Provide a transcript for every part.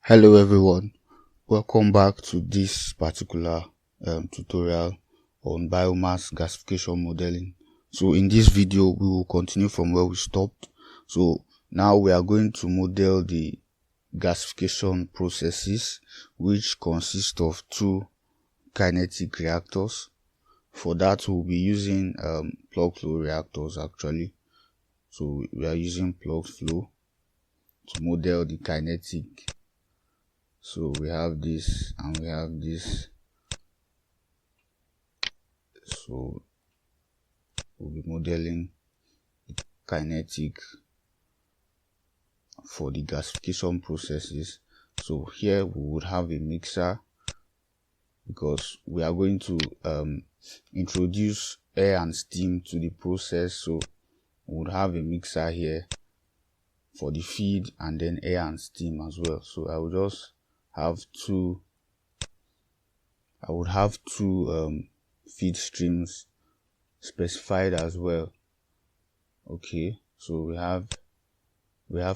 Hello everyone, welcome back to this particular tutorial on biomass gasification modeling. So in this video we will continue from where we stopped. So now we are going to model the gasification processes, which consist of two kinetic reactors. For that we'll be using plug flow reactors actually. So we are using plug flow to model the kinetic. So we have this and we have this. So we'll be modeling the kinetic for the gasification processes. So here we would have a mixer because we are going to introduce air and steam to the process. So we would have a mixer here for the feed and then air and steam as well. So I will just have two feed streams specified as well. Okay, so we have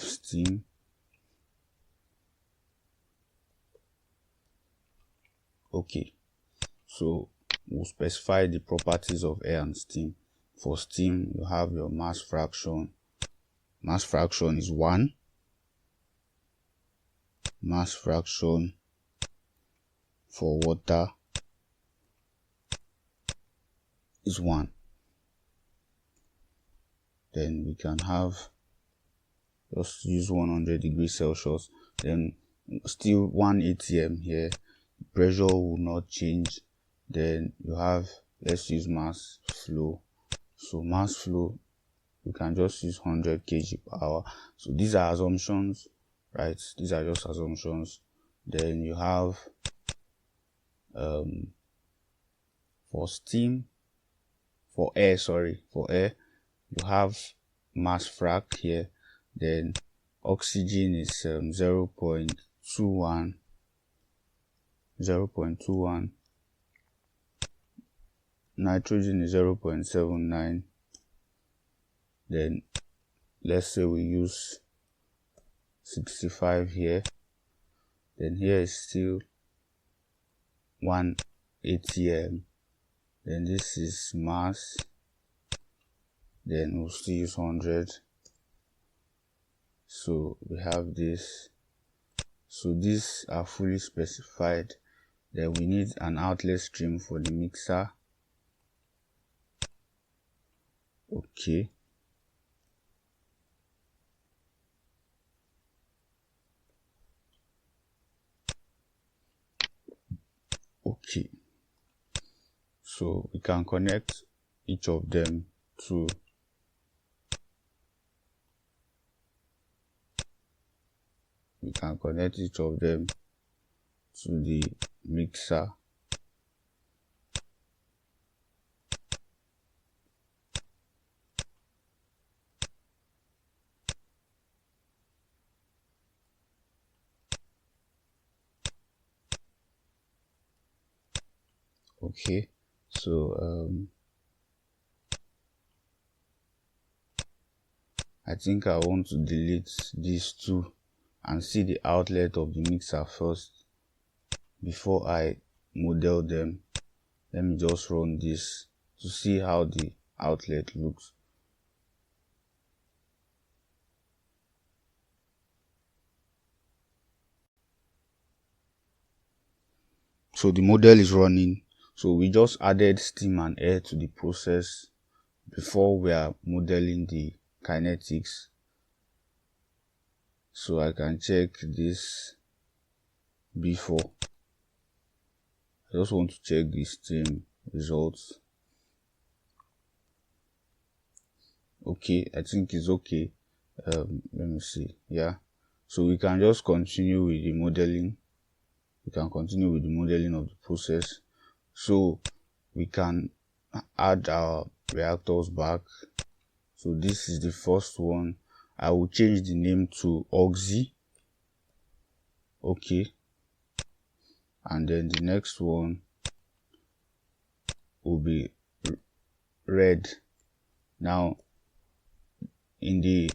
steam. Okay, so we'll specify the properties of air and steam. For steam, you have your mass fraction. Mass fraction is 1. Mass fraction for water is 1. Then we can have, just use 100 degrees Celsius, then still 1 atm here. Pressure will not change. Then you have, let's use mass flow. So mass flow, we can just use 100 kg per hour. So these are assumptions, right? These are just assumptions. Then you have for air you have mass frac here. Then oxygen is 0.21, nitrogen is 0.79. then let's say we use 65 here. Then here is still 1 atm. Then this is mass. Then we'll still use 100. So we have this. So these are fully specified. Then we need an outlet stream for the mixer. Okay. Okay. So we can connect each of them to the mixer. Okay, so I think I want to delete these two and see the outlet of the mixer first before I model them. Let me just run this to see how the outlet looks. So the model is running. So we just added steam and air to the process before we are modeling the kinetics. So I can check this before. I just want to check the steam results. Okay, I think it's okay. Let me see. Yeah, so we can just continue with the modeling. We can continue with the modeling of the process. So we can add our reactors back. So this is the first one. I will change the name to Oxy. Okay. And then the next one will be red. Now in the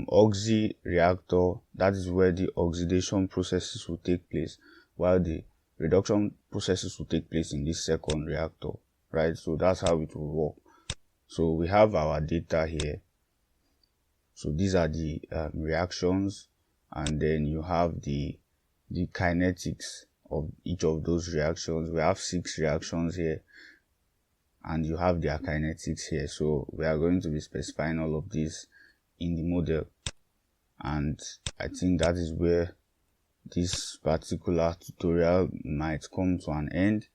oxy reactor, that is where the oxidation processes will take place, while the reduction processes will take place in this second reactor, right? So that's how it will work. So we have our data here. So these are the reactions, and then you have the kinetics of each of those reactions. We have 6 reactions here, and you have their kinetics here. So we are going to be specifying all of this in the model, and I think that is where this particular tutorial might come to an end.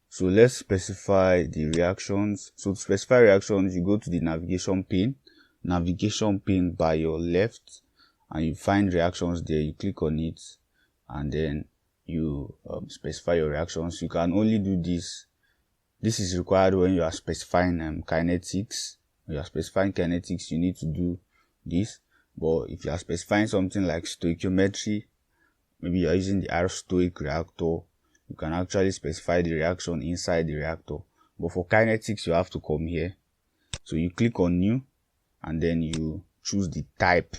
So let's specify the reactions. So to specify reactions, you go to the navigation pane by your left, and you find reactions there. You click on it, and then you specify your reactions. You can only do this. This is required when you are specifying kinetics. When you are specifying kinetics, you need to do this. But if you are specifying something like stoichiometry, maybe you are using the R-stoic reactor, you can actually specify the reaction inside the reactor. But for kinetics, you have to come here. So you click on new, and then you choose the type.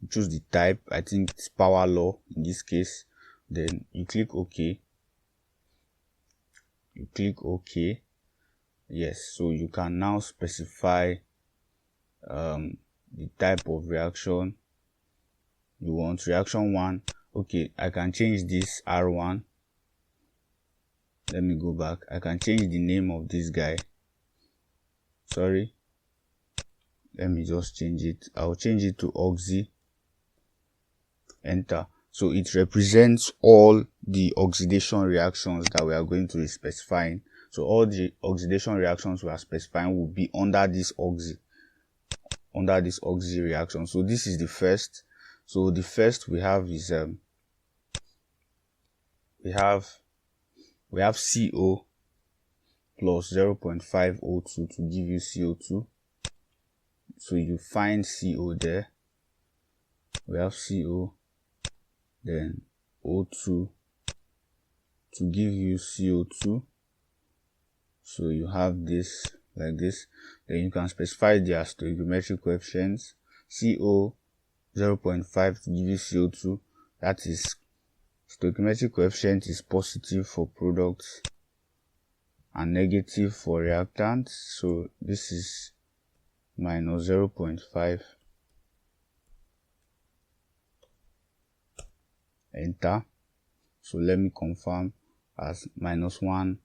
You choose the type. I think it's power law in this case. Then you click OK. You click OK. Yes, so you can now specify the type of reaction you want. Reaction 1. Okay, I can change this R1. Let me go back. I can change the name of this guy. Sorry. Let me just change it. I'll change it to oxy. Enter. So it represents all the oxidation reactions that we are going to be specifying. So all the oxidation reactions we are specifying will be under this oxy reaction. So this is the first. So the first we have is we have CO plus 0.5 O2 to give you CO2. So you find CO there. We have CO, then O2 to give you CO2. So you have this like this. Then you can specify their stoichiometric coefficients. CO 0.5 to give you CO2. That is, stoichiometric coefficient is positive for products and negative for reactants. So this is minus 0.5. Enter. So let me confirm as -1,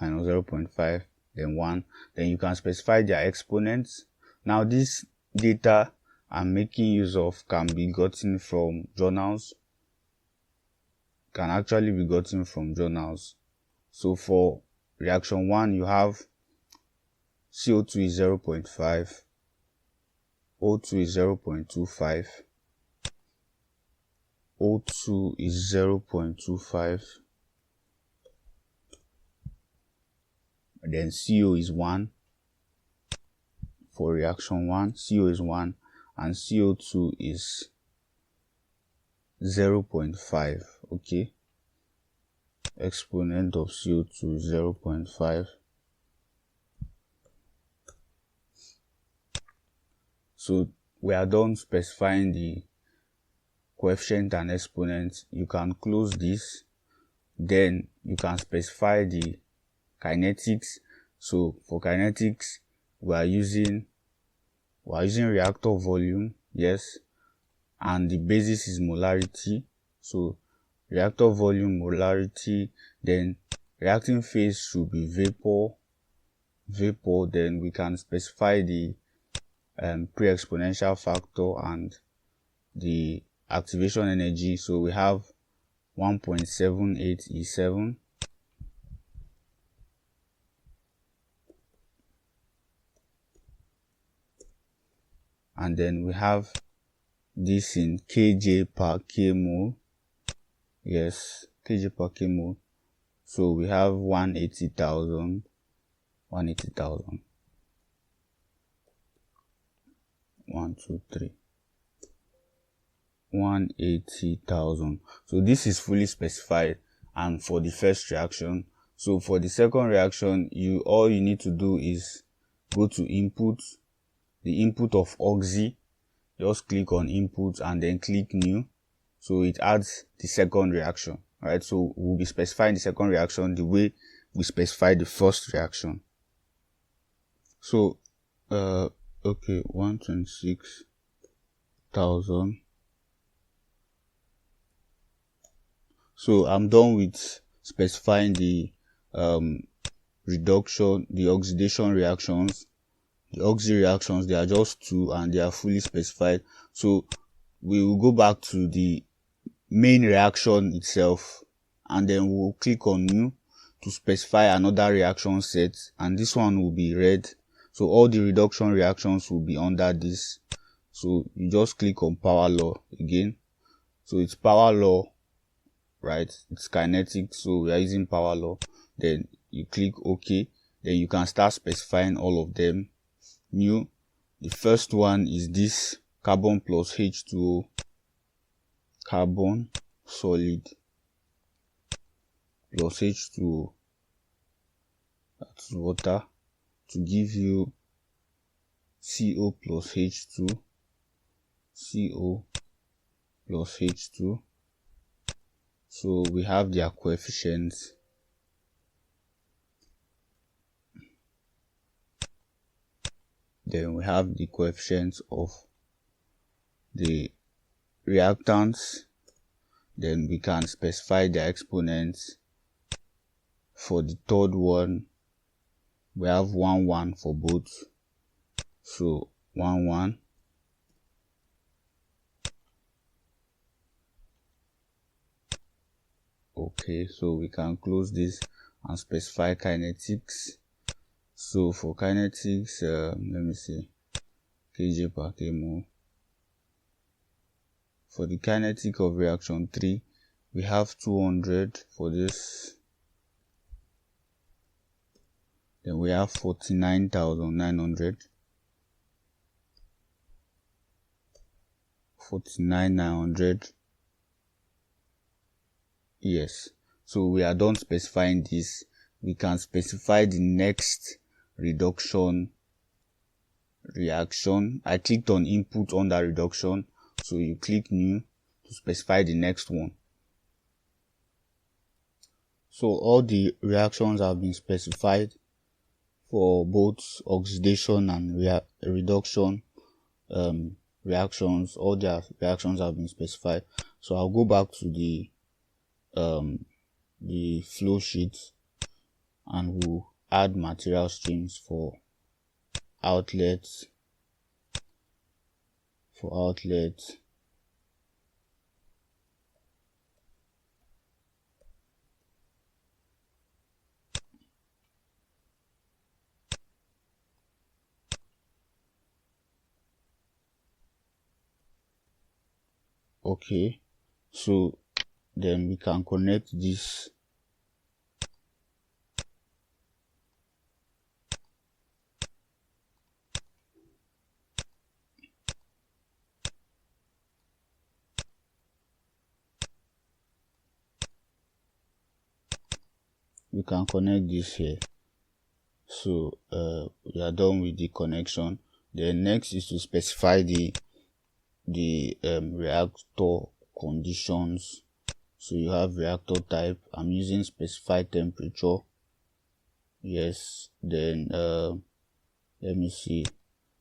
minus 0.5, then 1. Then you can specify their exponents. Now this data I'm making use of can be gotten from journals. Can actually be gotten from journals. So for reaction 1, you have CO2 is 0.5, O2 is 0.25, O2 is 0.25, then CO is 1 for reaction 1, CO is 1, and CO2 is 0.5, okay? Exponent of CO2 is 0.5. So we are done specifying the coefficient and exponent. You can close this. Then you can specify the kinetics. So for kinetics, we are using reactor volume, yes, and the basis is molarity. So reactor volume, molarity, then reacting phase should be vapor. Then we can specify the pre-exponential factor and the activation energy. So we have 1.78 E7. And then we have this in kJ per kmol. Yes, kJ per kmol. So we have 180,000. 1, 2, 3. 180,000. So this is fully specified, and for the first reaction. So for the second reaction, all you need to do is go to input, the input of oxy, just click on input and then click new. So it adds the second reaction, right? So we'll be specifying the second reaction the way we specified the first reaction. So okay, 126,000. So I'm done with specifying the reduction, the oxidation reactions. The oxy reactions, they are just two and they are fully specified. So we will go back to the main reaction itself and then we'll click on new to specify another reaction set, and this one will be red. So all the reduction reactions will be under this. So you just click on power law again. So it's power law, right? It's kinetics, so we are using power law. Then you click OK. Then you can start specifying all of them. New. The first one is this carbon plus H2O, carbon solid plus H2O, that's water, to give you CO plus H2, CO plus H2. So we have their coefficients. Then we have the coefficients of the reactants. Then we can specify the exponents. For the third one, we have 1, 1 for both. So 1, 1. Okay, so we can close this and specify kinetics. So for kinetics, let me see, kg per kmol. For the kinetic of reaction 3, we have 200 for this. Then we have 49,900, 49,900. Yes. So we are done specifying this. We can specify the next reduction reaction. I clicked on input under reduction. So you click new to specify the next one. So all the reactions have been specified for both oxidation and reduction reactions. All their reactions have been specified. So I'll go back to the flow sheet and we'll add material streams for outlets. Okay, so then we can connect this. We can connect this here. So we are done with the connection. Then next is to specify the reactor conditions. So you have reactor type. I'm using specify temperature. Yes. Then let me see,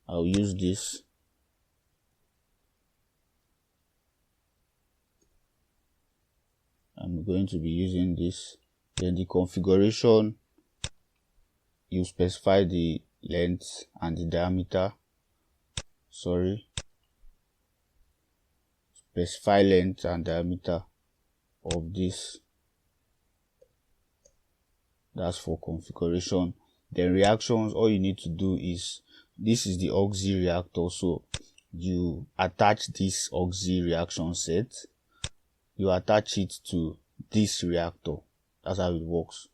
I'll use this. I'm going to be using this. Then the configuration, you specify the length and the diameter. Specify length and diameter of this. That's for configuration. Then reactions, all you need to do is, this is the oxy reactor, so you attach this oxy reaction set, you attach it to this reactor. That's how it works.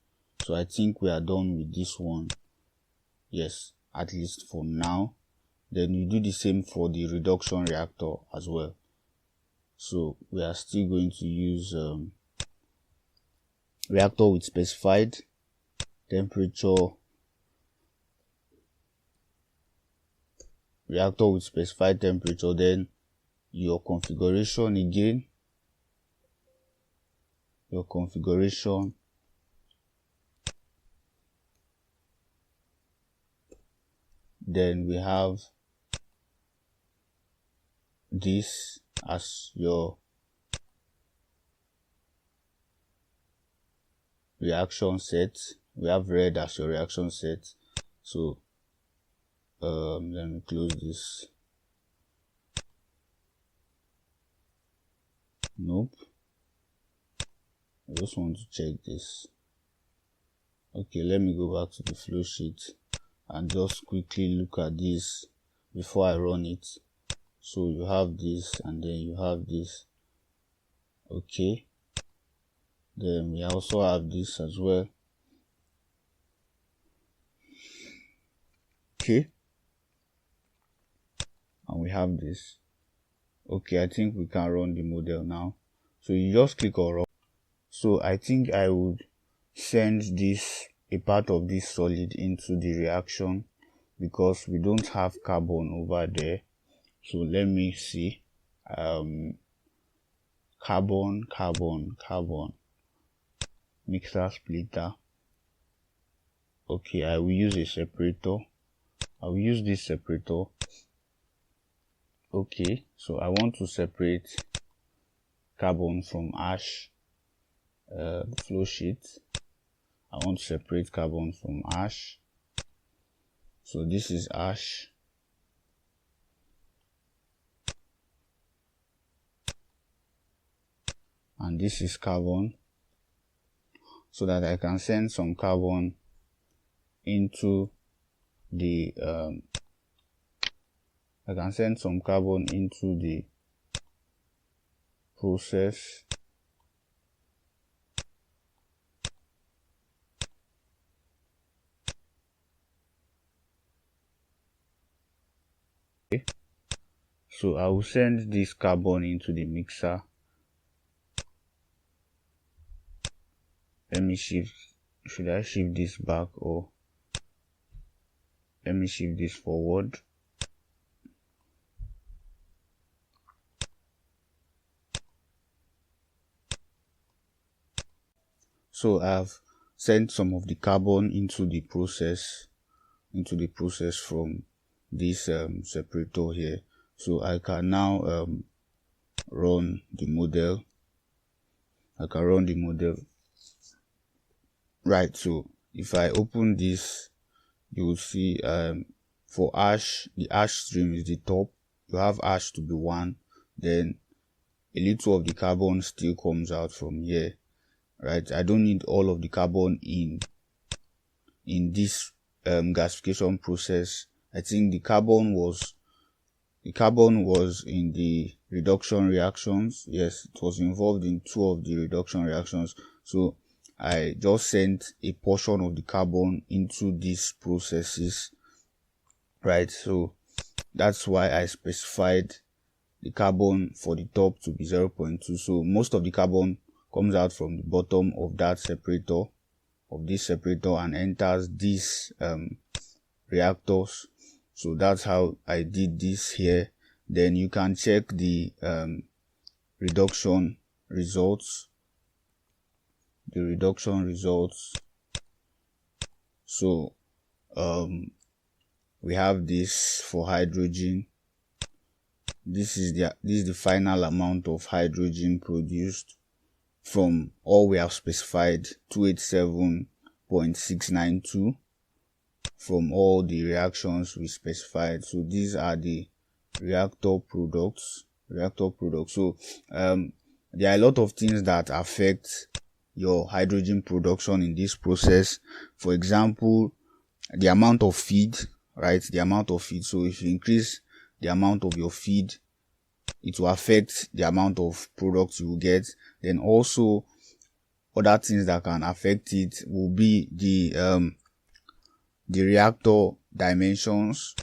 So I think we are done with this one. Yes, at least for now. Then you do the same for the reduction reactor as well. So we are still going to use reactor with specified temperature, reactor with specified temperature, then your configuration again, then we have this as your reaction set. We have red as your reaction set. So let me close this. Nope, I just want to check this. Okay, let me go back to the flow sheet and just quickly look at this before I run it. So you have this and then you have this. Okay, then we also have this as well. Okay, and we have this. Okay, I think we can run the model now. So you just click on run. So I think I would send a part of this solid into the reaction because we don't have carbon over there. So let me see. Carbon, mixer splitter. Okay, I will use a separator. I will use this separator. Okay, so I want to separate carbon from ash. Flow sheet. I want to separate carbon from ash. So this is ash. And this is carbon, so that I can send some carbon into the process. Okay. So I will send this carbon into the mixer. Let me shift. Should I shift this back or let me shift this forward? So I've sent some of the carbon into the process from this separator here. So I can now run the model. Right, so if I open this, you will see for ash, the ash stream is the top. You have ash to be 1, then a little of the carbon still comes out from here. Right, I don't need all of the carbon in this gasification process. I think the carbon was in the reduction reactions. Yes, it was involved in 2 of the reduction reactions. So I just sent a portion of the carbon into these processes. Right, so that's why I specified the carbon for the top to be 0.2. So most of the carbon comes out from the bottom of that separator, and enters these reactors. So that's how I did this here. Then you can check the reduction results. So we have this for hydrogen. This is the final amount of hydrogen produced from all we have specified, 287.692 from all the reactions we specified. So these are the reactor products. So there are a lot of things that affect your hydrogen production in this process. For example, the amount of feed, right? So if you increase the amount of your feed, it will affect the amount of products you will get. Then also other things that can affect it will be the reactor dimensions,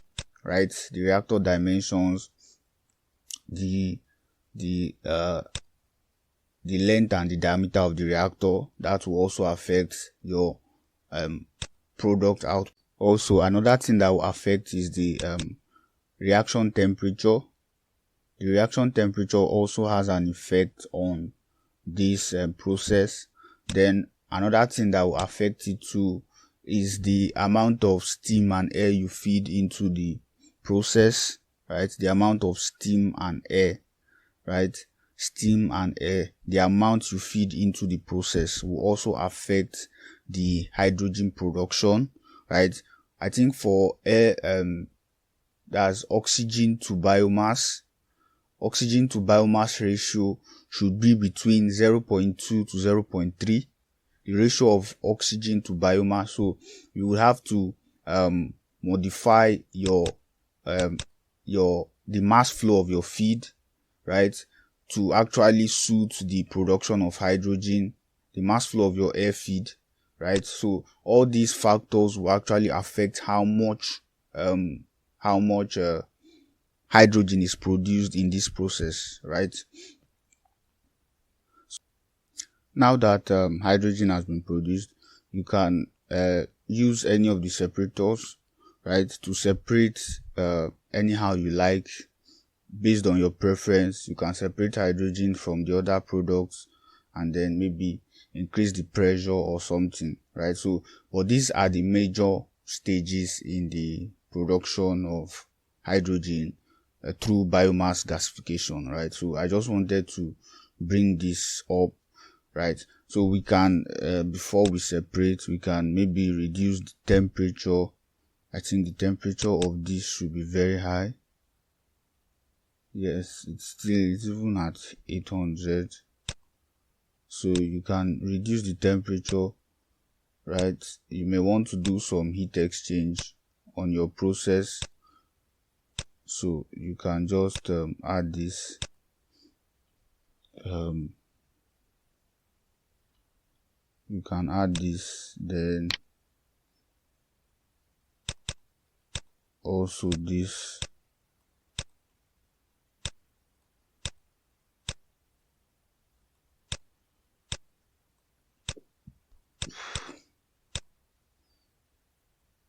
right? The reactor dimensions, the length and the diameter of the reactor, that will also affect your product out. Also, another thing that will affect is the reaction temperature. The reaction temperature also has an effect on this process. Then another thing that will affect it too is the amount of steam and air you feed into the process, right? The amount of steam and air, right? Steam and air, the amount you feed into the process will also affect the hydrogen production, right? I think for air, that's oxygen to biomass ratio should be between 0.2 to 0.3, the ratio of oxygen to biomass. So you will have to modify the mass flow of your feed, right, to actually suit the production of hydrogen, the mass flow of your air feed, right? So all these factors will actually affect how much hydrogen is produced in this process, right? Now that hydrogen has been produced, you can use any of the separators, right, to separate anyhow you like, based on your preference. You can separate hydrogen from the other products and then maybe increase the pressure or something, right? So, but these are the major stages in the production of hydrogen through biomass gasification, right? So I just wanted to bring this up, right? So we can, before we separate, we can maybe reduce the temperature. I think the temperature of this should be very high. Yes, it's even at 800. So you can reduce the temperature, right? You may want to do some heat exchange on your process. So you can just add this. You can add this, then also this.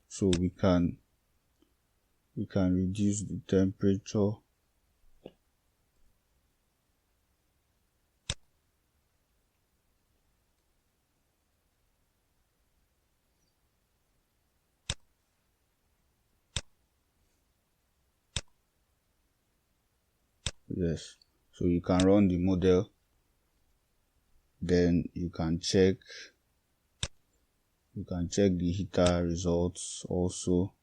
So we can reduce the temperature. Yes, so you can run the model, then you can check the heater results also.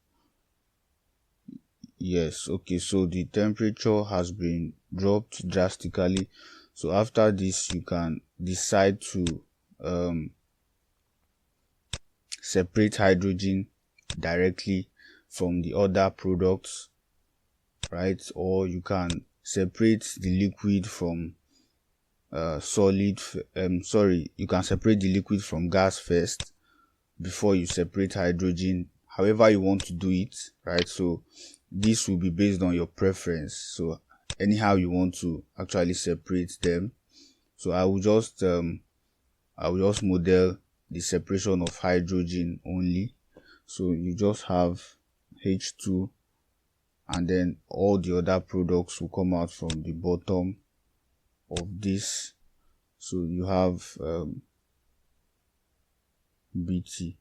Yes, okay, so the temperature has been dropped drastically. So after this, you can decide to separate hydrogen directly from the other products, right? Or you can separate the liquid from solid. You can separate the liquid from gas first before you separate hydrogen, however you want to do it, right? So this will be based on your preference. So anyhow you want to actually separate them. So I will just model the separation of hydrogen only. So you just have H2, and then all the other products will come out from the bottom of this. So you have BT.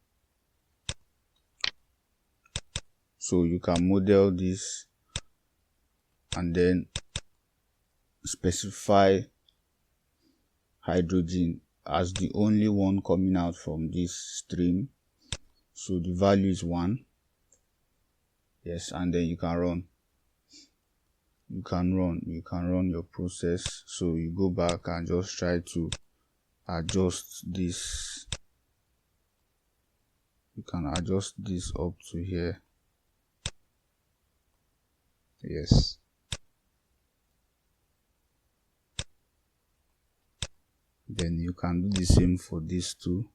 So you can model this and then specify hydrogen as the only one coming out from this stream. So the value is 1. Yes, and then you can run your process. So you go back and just try to adjust this. You can adjust this up to here. Yes. Then you can do the same for this too.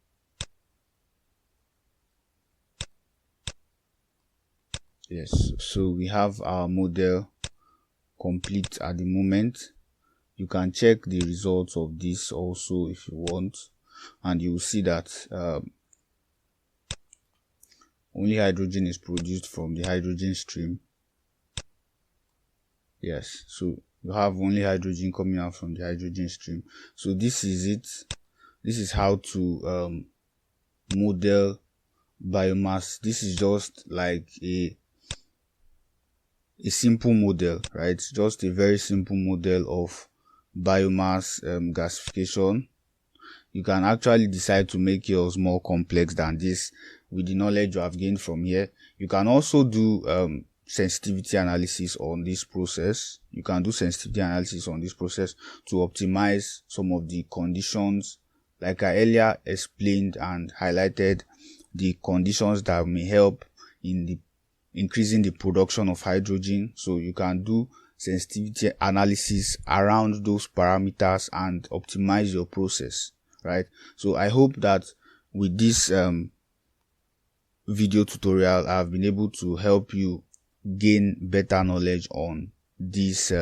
Yes, so we have our model complete at the moment. You can check the results of this also if you want, and you will see that only hydrogen is produced from the hydrogen stream. Yes, so you have only hydrogen coming out from the hydrogen stream. So this is it. This is how to model biomass. This is just like a simple model, right? Just a very simple model of biomass gasification. You can actually decide to make yours more complex than this with the knowledge you have gained from here. You can also do sensitivity analysis on this process. You can do sensitivity analysis on this process to optimize some of the conditions, like I earlier explained and highlighted, the conditions that may help in the increasing the production of hydrogen. So you can do sensitivity analysis around those parameters and optimize your process, right? So I hope that with this video tutorial, I've been able to help you gain better knowledge on this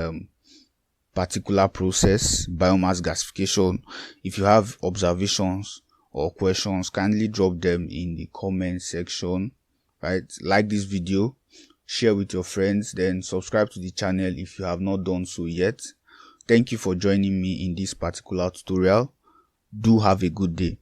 particular process, biomass gasification. If you have observations or questions, kindly drop them in the comment section, right? Like this video, share with your friends, then subscribe to the channel if you have not done so yet. Thank you for joining me in this particular tutorial. Do have a good day.